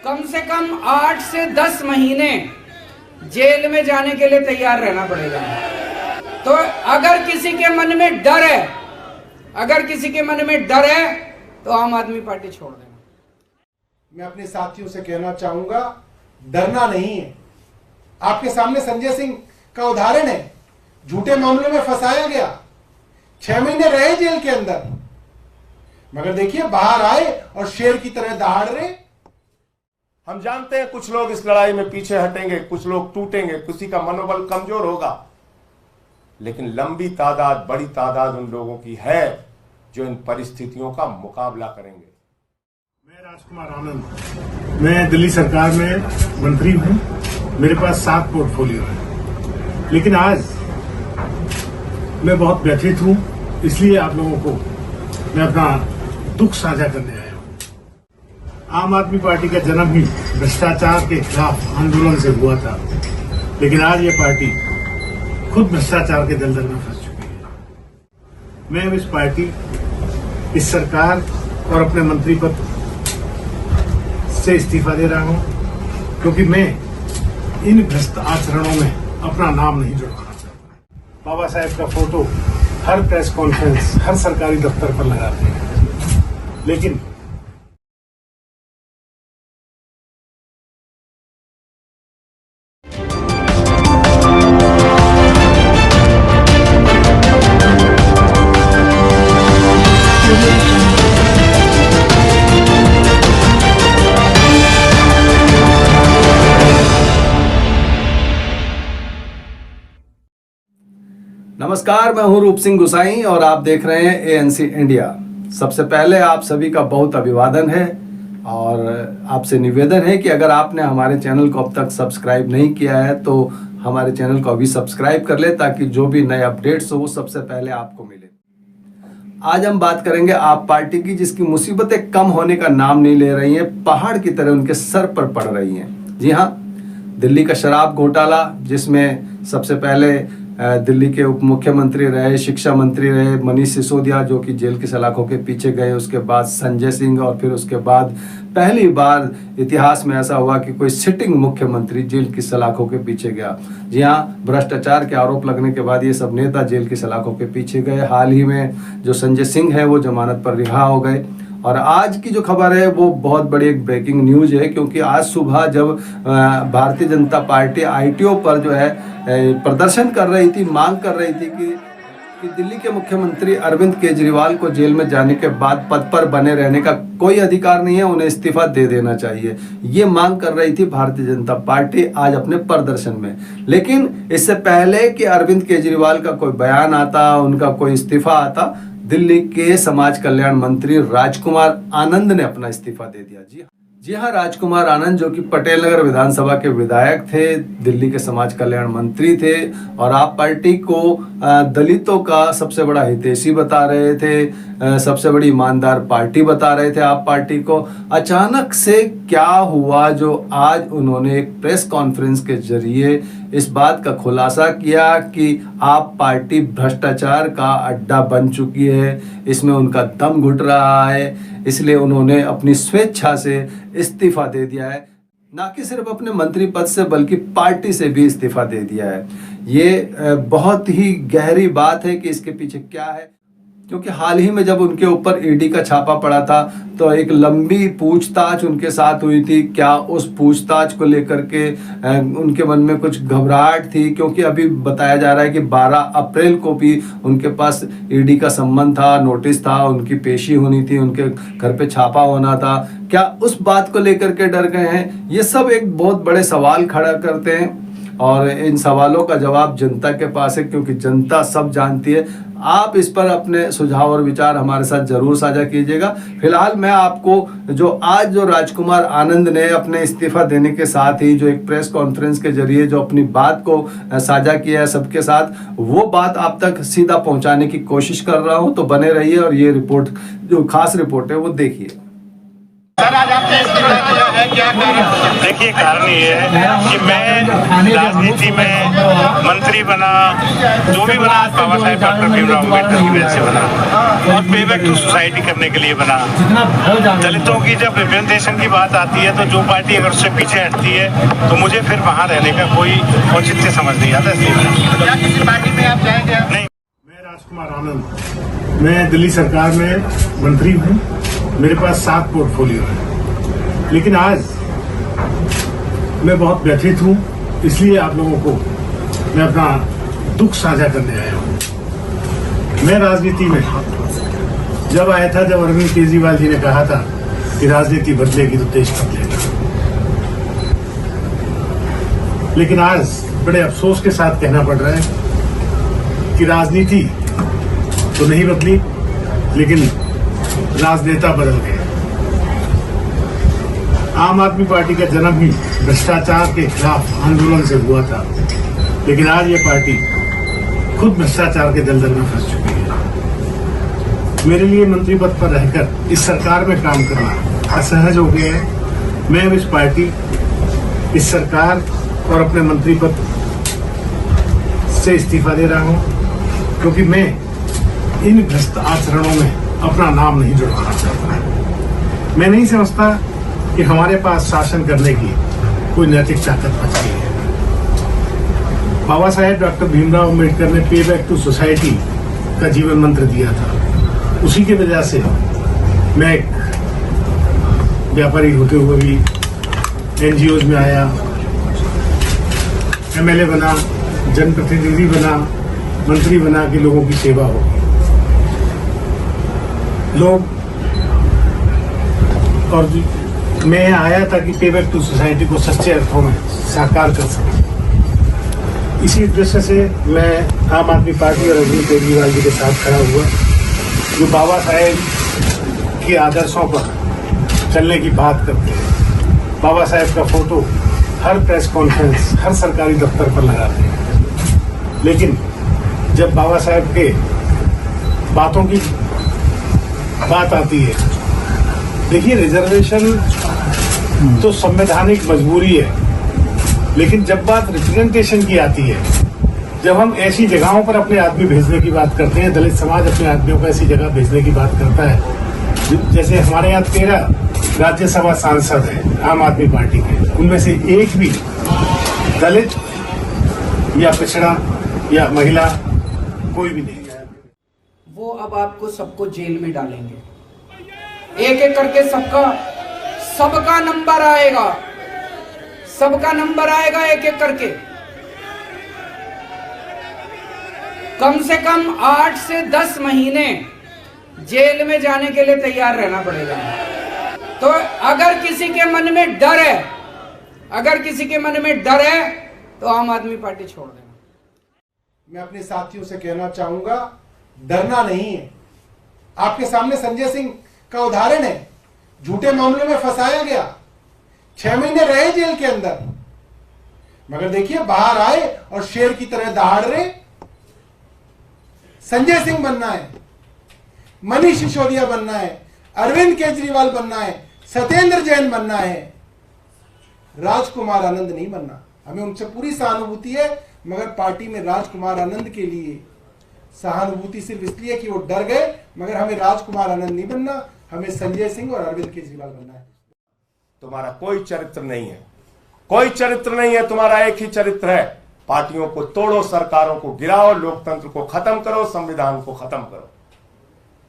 कम से कम 8 से 10 महीने जेल में जाने के लिए तैयार रहना पड़ेगा। तो अगर किसी के मन में डर है, तो आम आदमी पार्टी छोड़ देना। मैं अपने साथियों से कहना चाहूंगा, डरना नहीं है। आपके सामने संजय सिंह का उदाहरण है, झूठे मामले में फंसाया गया, 6 महीने रहे जेल के अंदर, मगर देखिए बाहर आए और शेर की तरह दहाड़ रहे। हम जानते हैं कुछ लोग इस लड़ाई में पीछे हटेंगे, कुछ लोग टूटेंगे, किसी का मनोबल कमजोर होगा, लेकिन लंबी तादाद, बड़ी तादाद उन लोगों की है जो इन परिस्थितियों का मुकाबला करेंगे। मैं राजकुमार आनंद, मैं दिल्ली सरकार में मंत्री हूं। मेरे पास 7 पोर्टफोलियो है, लेकिन आज मैं बहुत व्यथित हूं, इसलिए आप लोगों को मैं अपना दुख साझा करने आया हूं। आम आदमी पार्टी का जन्म ही भ्रष्टाचार के खिलाफ आंदोलन से हुआ था, लेकिन आज ये पार्टी खुद भ्रष्टाचार के दलदल में फंस चुकी है। मैं अब इस पार्टी, इस सरकार और अपने मंत्री पद से इस्तीफा दे रहा हूं, क्योंकि मैं इन भ्रष्ट आचरणों में अपना नाम नहीं जुड़वाना चाहता। बाबा साहेब का फोटो हर प्रेस कॉन्फ्रेंस, हर सरकारी दफ्तर पर लगाते हैं, लेकिन नमस्कार, मैं हूं रूप सिंह गुसाई और आप देख रहे हैं एएनसी इंडिया। सबसे पहले आप सभी का बहुत अभिवादन है और आपसे निवेदन है कि अगर आपने हमारे चैनल को अब तक सब्सक्राइब नहीं किया है तो हमारे चैनल को अभी सब्सक्राइब कर ले, ताकि जो भी नए अपडेट्स हो वो सबसे पहले आपको मिले। आज हम बात करेंगे आप पार्टी की, जिसकी मुसीबतें कम होने का नाम नहीं ले रही हैं, पहाड़ की तरह उनके सर पर पड़ रही हैं। जी हाँ, दिल्ली का शराब घोटाला, जिसमें सबसे पहले दिल्ली के उप मुख्यमंत्री रहे, शिक्षा मंत्री रहे मनीष सिसोदिया, जो कि जेल की सलाखों के पीछे गए, उसके बाद संजय सिंह, और फिर उसके बाद पहली बार इतिहास में ऐसा हुआ कि कोई सिटिंग मुख्यमंत्री जेल की सलाखों के पीछे गया। जी हाँ, भ्रष्टाचार के आरोप लगने के बाद ये सब नेता जेल की सलाखों के पीछे गए। हाल ही में जो संजय सिंह है वो जमानत पर रिहा हो गए। और आज की जो खबर है वो बहुत बड़ी एक ब्रेकिंग न्यूज है, क्योंकि आज सुबह जब भारतीय जनता पार्टी आईटीओ पर जो है प्रदर्शन कर रही थी, मांग कर रही थी कि दिल्ली के मुख्यमंत्री अरविंद केजरीवाल को जेल में जाने के बाद पद पर बने रहने का कोई अधिकार नहीं है, उन्हें इस्तीफा दे देना चाहिए। ये मांग कर रही थी भारतीय जनता पार्टी आज अपने प्रदर्शन में। लेकिन इससे पहले कि अरविंद केजरीवाल का कोई बयान आता, उनका कोई इस्तीफा आता, दिल्ली के समाज कल्याण मंत्री राजकुमार आनंद ने अपना इस्तीफा दे दिया। जी हाँ, राजकुमार आनंद, जो कि पटेल नगर विधानसभा के विधायक थे, दिल्ली के समाज कल्याण मंत्री थे और आप पार्टी को दलितों का सबसे बड़ा हितैषी बता रहे थे, सबसे बड़ी ईमानदार पार्टी बता रहे थे आप पार्टी को। अचानक से क्या हुआ जो आज उन्होंने एक प्रेस कॉन्फ्रेंस के जरिए इस बात का खुलासा किया कि आप पार्टी भ्रष्टाचार का अड्डा बन चुकी है, इसमें उनका दम घुट रहा है, इसलिए उन्होंने अपनी स्वेच्छा से इस्तीफा दे दिया है। ना कि सिर्फ अपने मंत्री पद से बल्कि पार्टी से भी इस्तीफा दे दिया है। ये बहुत ही गहरी बात है कि इसके पीछे क्या है, क्योंकि हाल ही में जब उनके ऊपर ईडी का छापा पड़ा था तो एक लंबी पूछताछ उनके साथ हुई थी। क्या उस पूछताछ को लेकर के उनके मन में कुछ घबराहट थी, क्योंकि अभी बताया जा रहा है कि 12 अप्रैल को भी उनके पास ईडी का सम्मन था, नोटिस था, उनकी पेशी होनी थी, उनके घर पे छापा होना था। क्या उस बात को लेकर के डर गए हैं? ये सब एक बहुत बड़े सवाल खड़ा करते हैं और इन सवालों का जवाब जनता के पास है, क्योंकि जनता सब जानती है। आप इस पर अपने सुझाव और विचार हमारे साथ जरूर साझा कीजिएगा। फिलहाल मैं आपको जो राजकुमार आनंद ने अपने इस्तीफा देने के साथ ही जो एक प्रेस कॉन्फ्रेंस के जरिए जो अपनी बात को साझा किया है सबके साथ, वो बात आप तक सीधा पहुंचाने की कोशिश कर रहा हूं, तो बने रहिए और ये रिपोर्ट, जो खास रिपोर्ट है, वो देखिए। सर आज आपने इस्तीफा दिया है, क्या कारण? देखिए कारण ये है कि मैं राजनीति में मंत्री बना, जो भी बना बाबा साहेब डॉक्टर भीमराव अम्बेडकर की वजह से बना, और पे बैक टू सोसाइटी करने के लिए बना। दलितों की जब रिप्रेजेंटेशन की बात आती है तो जो पार्टी अगर उससे पीछे हटती है तो मुझे फिर वहाँ रहने का कोई औचित्य समझ नहीं आता, इसलिए क्या किसी पार्टी में आप जाएंगे? नहीं। मैं राजकुमार आनंद, मैं दिल्ली सरकार में मंत्री हूँ, मेरे पास 7 पोर्टफोलियो है, लेकिन आज मैं बहुत व्यथित हूँ, इसलिए आप लोगों को मैं अपना दुख साझा करने आया हूँ। मैं राजनीति में जब आया था, जब अरविंद केजरीवाल जी ने कहा था कि राजनीति बदलेगी तो देश बदलेगा, लेकिन आज बड़े अफसोस के साथ कहना पड़ रहा है कि राजनीति तो नहीं बदली, लेकिन राजनेता बदल गए। आम आदमी पार्टी का जन्म ही भ्रष्टाचार के खिलाफ आंदोलन से हुआ था, लेकिन आज ये पार्टी खुद भ्रष्टाचार के दलदल में फंस चुकी है। मेरे लिए मंत्री पद पर रहकर इस सरकार में काम करना असहज हो गया है। मैं अब इस पार्टी, इस सरकार और अपने मंत्री पद से इस्तीफा दे रहा हूं, क्योंकि मैं इन भ्रष्ट आचरणों में अपना नाम नहीं जुड़वाना चाहता। मैं नहीं समझता कि हमारे पास शासन करने की कोई नैतिक ताकत बच गई है। बाबा साहेब डॉक्टर भीमराव अम्बेडकर ने पे बैक टू सोसाइटी का जीवन मंत्र दिया था। उसी की वजह से मैं एक व्यापारी होते हुए भी NGOs में आया, MLA बना, जनप्रतिनिधि बना, मंत्री बना कि लोगों की सेवा हो। लोग और मैं आया था कि पे बैक टू सोसाइटी को सच्चे अर्थों में साकार कर सकूं। इसी उद्देश्य से मैं आम आदमी पार्टी और अरविंद केजरीवाल जी के साथ खड़ा हुआ, जो बाबा साहेब के आदर्शों पर चलने की बात करते हैं। बाबा साहेब का फोटो हर प्रेस कॉन्फ्रेंस, हर सरकारी दफ्तर पर लगाते हैं, लेकिन जब बाबा साहेब के बातों की बात आती है, देखिए रिजर्वेशन तो संवैधानिक मजबूरी है, लेकिन जब बात रिप्रेजेंटेशन की आती है, जब हम ऐसी जगहों पर अपने आदमी भेजने की बात करते हैं, दलित समाज अपने आदमियों को ऐसी जगह भेजने की बात करता है, जैसे हमारे यहाँ 13 राज्यसभा सांसद हैं आम आदमी पार्टी के, उनमें से एक भी दलित या पिछड़ा या महिला कोई भी नहीं है। वो अब आपको सबको जेल में डालेंगे, एक एक करके सबका नंबर आएगा, सबका नंबर आएगा एक एक करके। कम से कम 8 से 10 महीने जेल में जाने के लिए तैयार रहना पड़ेगा। तो अगर किसी के मन में डर है, अगर किसी के मन में डर है तो आम आदमी पार्टी छोड़ देना। मैं अपने साथियों से कहना चाहूंगा, डरना नहीं है। आपके सामने संजय सिंह का उदाहरण है, झूठे मामलों में फंसाया गया, 6 महीने रहे जेल के अंदर, मगर देखिए बाहर आए और शेर की तरह दहाड़ रहे। संजय सिंह बनना है, मनीष सिसोदिया बनना है, अरविंद केजरीवाल बनना है, सत्येंद्र जैन बनना है, राजकुमार आनंद नहीं बनना। हमें उनसे पूरी सहानुभूति है, मगर पार्टी में राजकुमार आनंद के लिए सहानुभूति सिर्फ इसलिए कि वो डर गए, मगर हमें राजकुमार आनंद नहीं बनना, हमें संजय सिंह और अरविंद केजरीवाल बनना है। तुम्हारा कोई चरित्र नहीं है, कोई चरित्र नहीं है, तुम्हारा एक ही चरित्र है, पार्टियों को तोड़ो, सरकारों को गिराओ, लोकतंत्र को खत्म करो, संविधान को खत्म करो।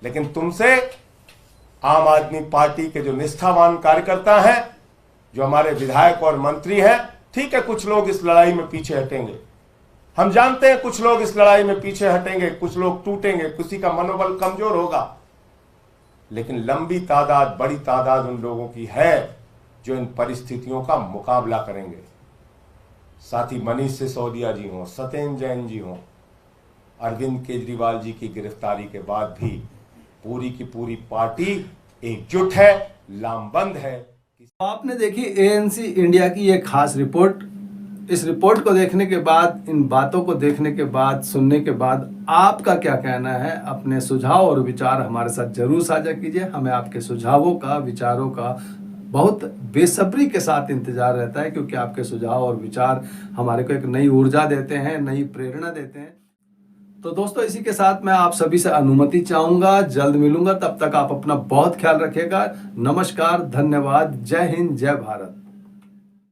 लेकिन तुमसे आम आदमी पार्टी के जो निष्ठावान कार्यकर्ता हैं, जो हमारे विधायक और मंत्री हैं, ठीक है कुछ लोग इस लड़ाई में पीछे हटेंगे, हम जानते हैं कुछ लोग इस लड़ाई में पीछे हटेंगे, कुछ लोग टूटेंगे, किसी का मनोबल कमजोर होगा, लेकिन लंबी तादाद, बड़ी तादाद उन लोगों की है जो इन परिस्थितियों का मुकाबला करेंगे। साथ ही मनीष सिसोदिया जी हों, सत्येंद्र जैन जी हों, अरविंद केजरीवाल जी की गिरफ्तारी के बाद भी पूरी की पूरी पार्टी एकजुट है, लामबंद है। आपने देखी ANC इंडिया की एक खास रिपोर्ट। इस रिपोर्ट को देखने के बाद, इन बातों को देखने के बाद, सुनने के बाद आपका क्या कहना है? अपने सुझाव और विचार हमारे साथ जरूर साझा कीजिए। हमें आपके सुझावों का, विचारों का बहुत बेसब्री के साथ इंतजार रहता है, क्योंकि आपके सुझाव और विचार हमारे को एक नई ऊर्जा देते हैं, नई प्रेरणा देते हैं। तो दोस्तों, इसी के साथ मैं आप सभी से अनुमति चाहूंगा, जल्द मिलूंगा। तब तक आप अपना बहुत ख्याल रखिएगा। नमस्कार, धन्यवाद, जय हिंद, जय भारत।